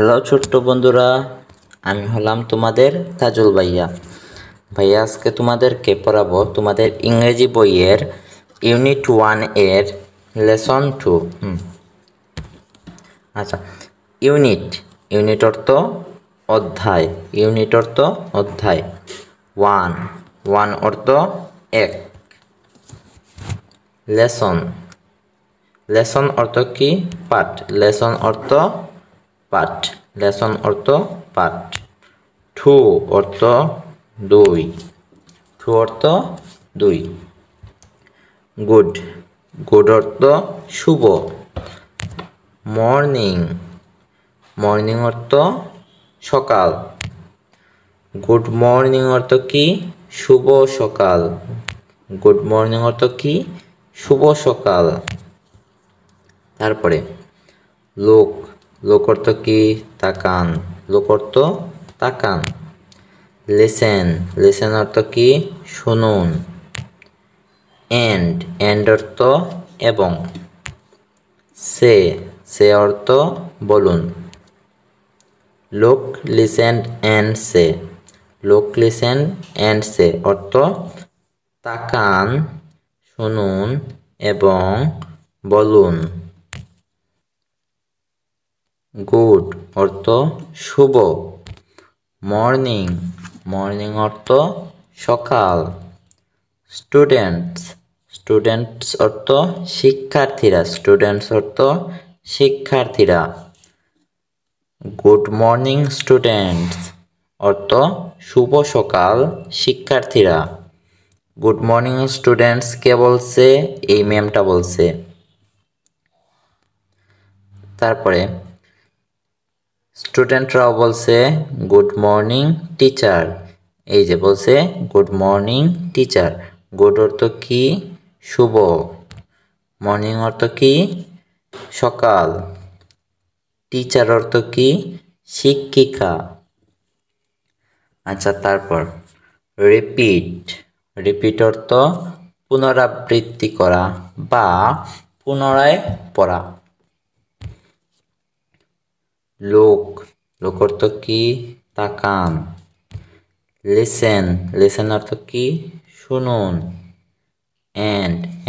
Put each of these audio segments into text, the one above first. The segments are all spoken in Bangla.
হ্যালো ছোট্ট বন্ধুরা, আমি হলাম তোমাদের তাজুল ভাইয়া। আজকে তোমাদেরকে পড়াবো তোমাদের ইংরেজি বইয়ের ইউনিট 1 এর লেসন 2। আচ্ছা, ইউনিট অর্থ অধ্যায়। ইউনিট অর্থ অধ্যায়। 1 অর্থ এক। লেসন অর্থ কি? পাঠ। লেসন অর্থ পাঠ। লেসন অর্থ পাঠ। 2 অর্থ দুই। 2 অর্থ দুই। গুড অর্থ শুভ। মর্নিং অর্থ সকাল। গুড মর্নিং অর্থ কি? শুভ সকাল। গুড মর্নিং অর্থ কি? শুভ সকাল। তারপরে লোক অর্থ কি? তাকান। লোক অর্থ তাকান। লিসেন অর্থ কি? শুনুন। এন্ড অর্থ এবং। সে অর্থ বলুন। লুক লিসেন এন্ড সে অর্থ তাকান, শুনুন এবং বলুন। গুড অর্থ শুভ। মর্নিং অর্থ সকাল। স্টুডেন্টস অর্থ শিক্ষার্থীরা। গুড মর্নিং স্টুডেন্টস অর্থ শুভ সকাল শিক্ষার্থীরা। গুড মর্নিং স্টুডেন্টস কে বলছে? এই ম্যামটা বলছে। তারপরে স্টুডেন্টরাও বলছে গুড মর্নিং টিচার। এই যে বলছে গুড মর্নিং টিচার। গুড অর্থ কি? শুভ। মর্নিং অর্থ কি? সকাল। টিচার অর্থ কি? শিক্ষিকা। আচ্ছা, তারপর রিপিট অর্থ পুনরাবৃত্তি করা বা পুনরায় পড়া। লোক অর্থ কি? তাকান। লিসেন অর্থ কি? শুনুন।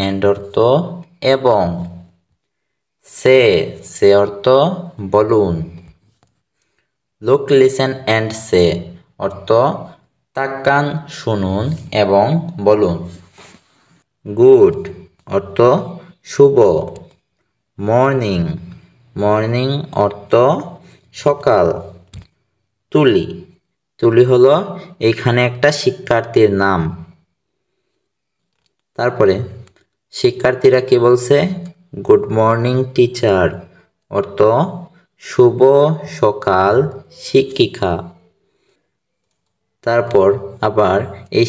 এন্ড অর্থ এবং। সে অর্থ বলুন। লুক লিসেন এন্ড সে অর্থ তাকান, শুনুন এবং বলুন। গুড অর্থ শুভ। মর্নিং অর্থ সকাল। তুলি হলো এইখানে একটা শিক্ষার্থীর নাম। তারপরে শিক্ষার্থীরা কি বলছে? গুড মর্নিং টিচার অর্থ শুভ সকাল শিক্ষিকা। তারপর আবার এই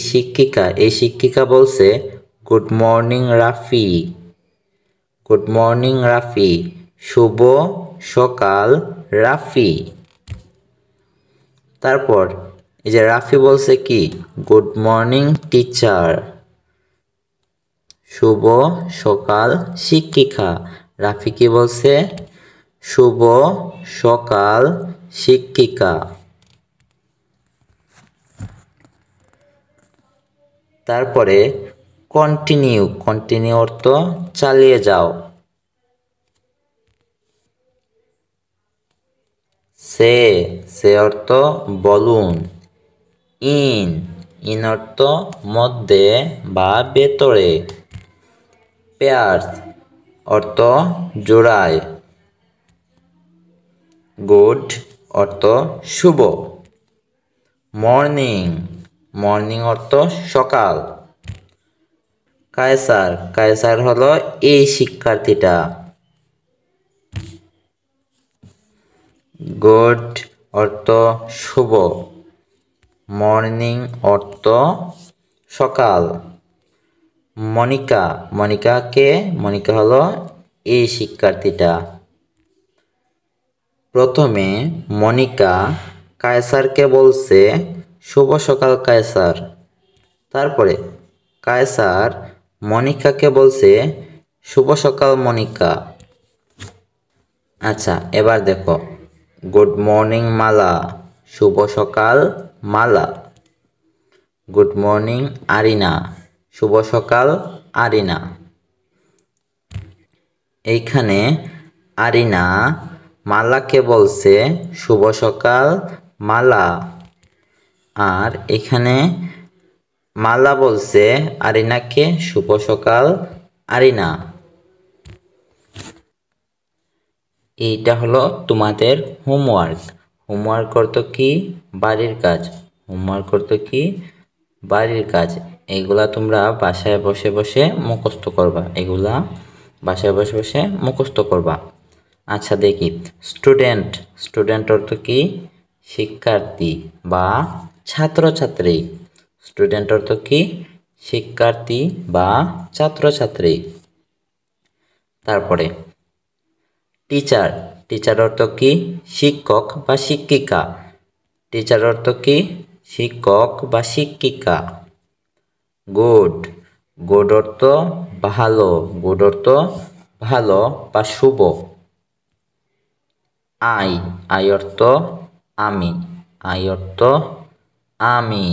শিক্ষিকা বলছে গুড মর্নিং রাফি। শুভ সকাল রাফি। তারপর এই যে রাফি বলছে কি? Good morning teacher. শুভ সকাল শিক্ষিকা। রাফি কি বলছে? শুভ সকাল শিক্ষিকা। তারপরে কন্টিনিউ অর্থ চালিয়ে যাও। সে অর্থ বলুন। ইন অর্থ মধ্যে বা ভেতরে। পেয়ার্স অর্থ জোড়ায়। গুড অর্থ শুভ। মর্নিং অর্থ সকাল। কায়সার হলো এই শিক্ষার্থীটা। গুড অর্থ শুভ। মর্নিং অর্থ সকাল। মনিকা হলো এই শিক্ষার্থীটা। প্রথমে মনিকা কায়সারকে বলছে শুভ সকাল কায়সার। তারপরে কায়সার মনিকাকে বলছে শুভ সকাল মনিকা। আচ্ছা, এবার দেখো গুড মর্নিং মালা, শুভ সকাল মালা। গুড মর্নিং আরিনা, শুভ সকাল আরিনা। এইখানে আরিনা মালাকে বলছে শুভ সকাল মালা, আর এখানে মালা বলছে আরিনাকে শুভ সকাল আরিনা। এইটা হলো তোমাদের হোমওয়ার্ক। হোমওয়ার্ক অর্থ কি? বাড়ির কাজ। হোমওয়ার্ক অর্থ কি? বাড়ির কাজ। এগুলা তোমরা বাসায় বসে বসে মুখস্থ করবা। এগুলা বাসায় বসে বসে মুখস্থ করবা। আচ্ছা দেখি, স্টুডেন্ট। স্টুডেন্ট অর্থ কি? শিক্ষার্থী বা ছাত্রছাত্রী। স্টুডেন্ট অর্থ কি? শিক্ষার্থী বা ছাত্রছাত্রী। তারপরে টিচার। টিচার অর্থ কি? শিক্ষক বা শিক্ষিকা। টিচার অর্থ কি? শিক্ষক বা শিক্ষিকা। গুড। গুড অর্থ ভালো। গুড অর্থ ভালো বা শুভ। আই। আই অর্থ আমি। আই অর্থ আমি।